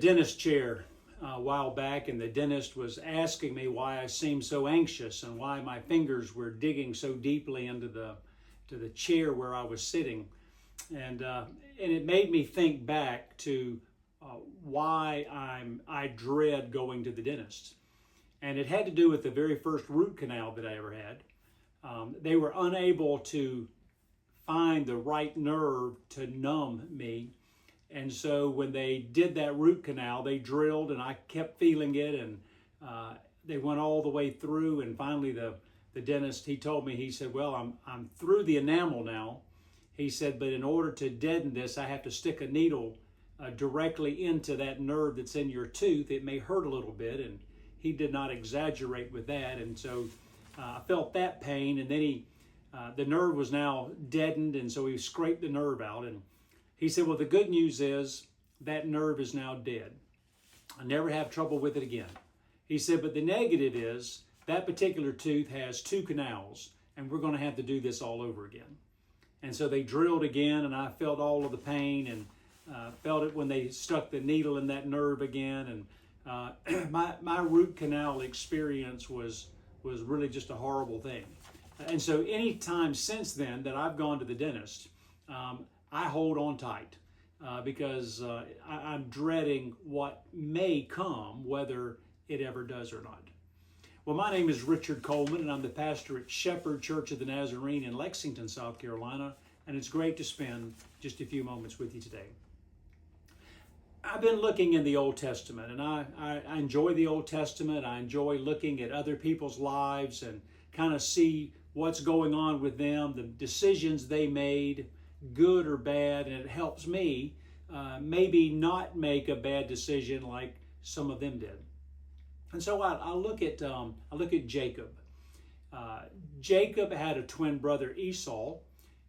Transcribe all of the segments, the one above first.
dentist chair a while back, and the dentist was asking me why I seemed so anxious and why my fingers were digging so deeply into the chair where I was sitting, and it made me think back to why I dread going to the dentist, and it had to do with the very first root canal that I ever had. They were unable to find the right nerve to numb me. And so when they did that root canal, they drilled, and I kept feeling it, and they went all the way through. And finally, the dentist, he told me, he said, well, I'm through the enamel now. He said, but in order to deaden this, I have to stick a needle directly into that nerve that's in your tooth. It may hurt a little bit, and he did not exaggerate with that. And so I felt that pain, and then the nerve was now deadened, and so he scraped the nerve out. And he said, well, the good news is that nerve is now dead. I never have trouble with it again. He said, but the negative is that particular tooth has 2 canals, and we're going to have to do this all over again. And so they drilled again, and I felt all of the pain, and felt it when they stuck the needle in that nerve again. And my root canal experience was really just a horrible thing. And so any time since then that I've gone to the dentist, I hold on tight because I'm dreading what may come, whether it ever does or not. Well, my name is Richard Coleman, and I'm the pastor at Shepherd Church of the Nazarene in Lexington, South Carolina, and it's great to spend just a few moments with you today. I've been looking in the Old Testament, and I enjoy the Old Testament. I enjoy looking at other people's lives and kind of see what's going on with them, the decisions they made, good or bad, and it helps me maybe not make a bad decision like some of them did. And so I look at Jacob. Jacob had a twin brother, Esau,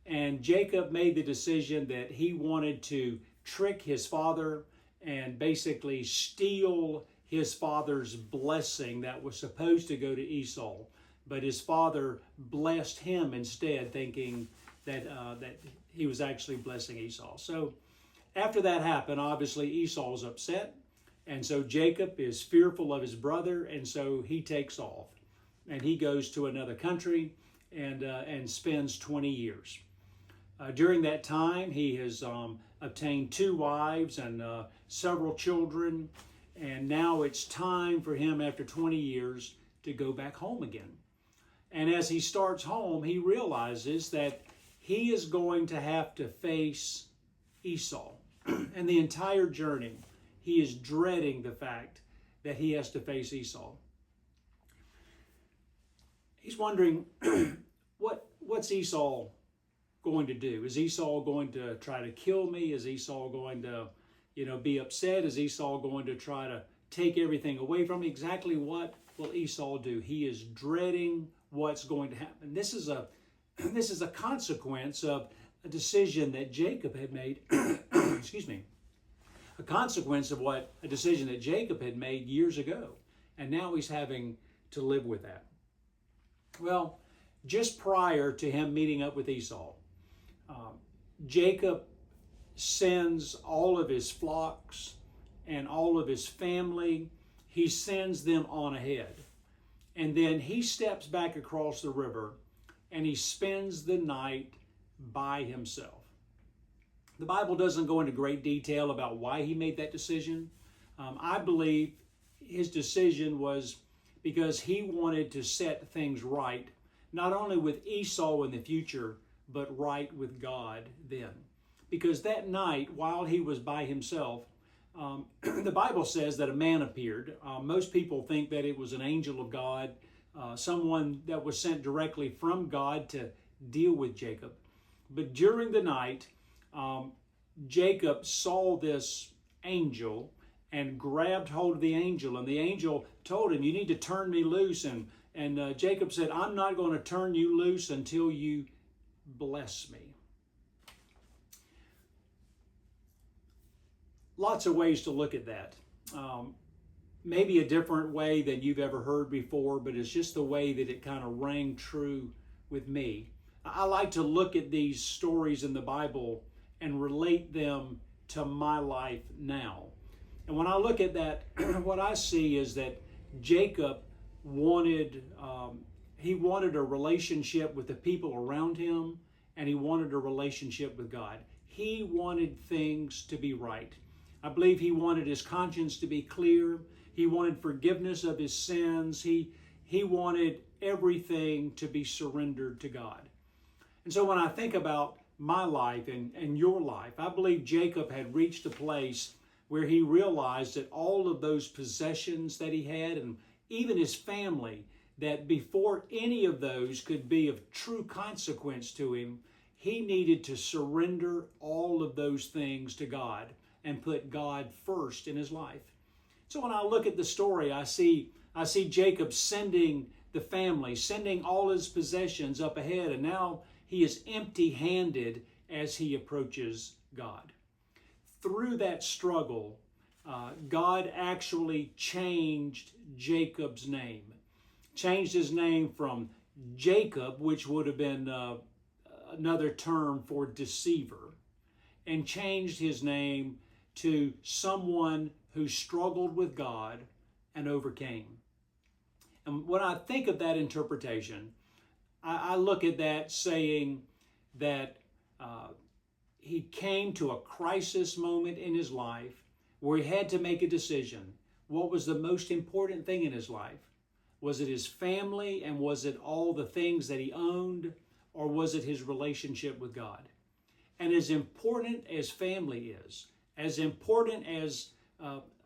and Jacob made the decision that he wanted to trick his father and basically steal his father's blessing that was supposed to go to Esau. But his father blessed him instead, thinking that he was actually blessing Esau. So after that happened, obviously Esau's upset, and so Jacob is fearful of his brother, and so he takes off, and he goes to another country and spends 20 years. During that time, he has obtained 2 wives and several children, and now it's time for him, after 20 years, to go back home again. And as he starts home, he realizes that he is going to have to face Esau. And the entire journey, he is dreading the fact that he has to face Esau. He's wondering, what's Esau going to do? Is Esau going to try to kill me? Is Esau going to, be upset? Is Esau going to try to take everything away from me? Exactly what will Esau do? He is dreading what's going to happen. This is a consequence of a decision that Jacob had made. Excuse me. A consequence of a decision that Jacob had made years ago, and now he's having to live with that. Well, just prior to him meeting up with Esau, Jacob sends all of his flocks and all of his family. He sends them on ahead. And then he steps back across the river and he spends the night by himself. The Bible doesn't go into great detail about why he made that decision. I believe his decision was because he wanted to set things right, not only with Esau in the future, but right with God then. Because that night, while he was by himself, the Bible says that a man appeared. Most people think that it was an angel of God, someone that was sent directly from God to deal with Jacob. But during the night, Jacob saw this angel and grabbed hold of the angel. And the angel told him, you need to turn me loose. And Jacob said, I'm not going to turn you loose until you bless me. Lots of ways to look at that. Maybe a different way than you've ever heard before, but it's just the way that it kind of rang true with me. I like to look at these stories in the Bible and relate them to my life now. And when I look at that, what I see is that Jacob wanted, he wanted a relationship with the people around him, and he wanted a relationship with God. He wanted things to be right. I believe he wanted his conscience to be clear. He wanted forgiveness of his sins. He wanted everything to be surrendered to God. And so when I think about my life and your life, I believe Jacob had reached a place where he realized that all of those possessions that he had, and even his family, that before any of those could be of true consequence to him, he needed to surrender all of those things to God and put God first in his life. So when I look at the story, I see Jacob sending the family, sending all his possessions up ahead, and now he is empty-handed as he approaches God. Through that struggle, God actually changed Jacob's name. Changed his name from Jacob, which would have been another term for deceiver, and changed his name to someone who struggled with God and overcame. And when I think of that interpretation, I look at that saying that he came to a crisis moment in his life where he had to make a decision. What was the most important thing in his life? Was it his family, and was it all the things that he owned, or was it his relationship with God? And as important as family is, as important as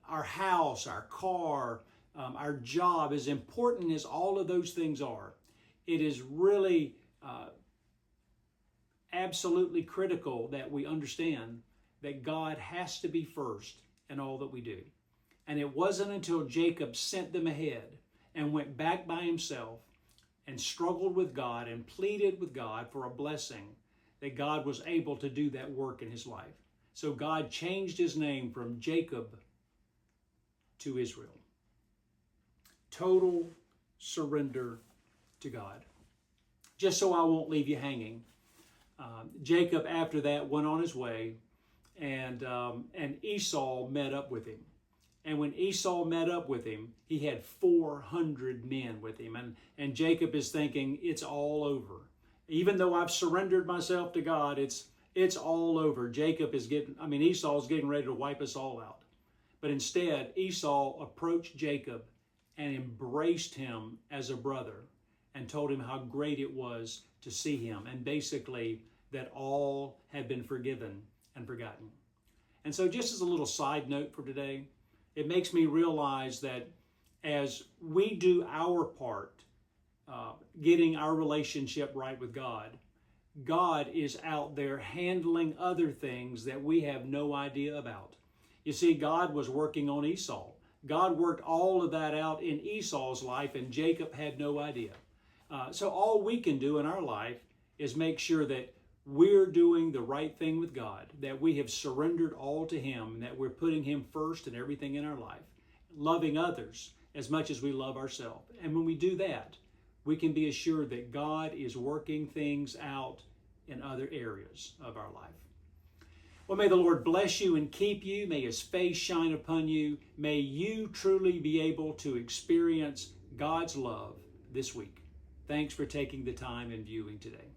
our house, our car, our job, as important as all of those things are, it is really absolutely critical that we understand that God has to be first in all that we do. And it wasn't until Jacob sent them ahead and went back by himself and struggled with God and pleaded with God for a blessing that God was able to do that work in his life. So God changed his name from Jacob to Israel. Total surrender to God. Just so I won't leave you hanging, Jacob after that went on his way, and Esau met up with him. And when Esau met up with him, he had 400 men with him. And Jacob is thinking, it's all over. Even though I've surrendered myself to God, it's all over. Esau's getting ready to wipe us all out. But instead, Esau approached Jacob and embraced him as a brother and told him how great it was to see him, and basically that all had been forgiven and forgotten. And so just as a little side note for today, it makes me realize that as we do our part, getting our relationship right with God, God is out there handling other things that we have no idea about. You see, God was working on Esau. God worked all of that out in Esau's life, and Jacob had no idea. So all we can do in our life is make sure that we're doing the right thing with God, that we have surrendered all to Him, and that we're putting Him first in everything in our life, loving others as much as we love ourselves. And when we do that, we can be assured that God is working things out in other areas of our life. Well, may the Lord bless you and keep you. May His face shine upon you. May you truly be able to experience God's love this week. Thanks for taking the time and viewing today.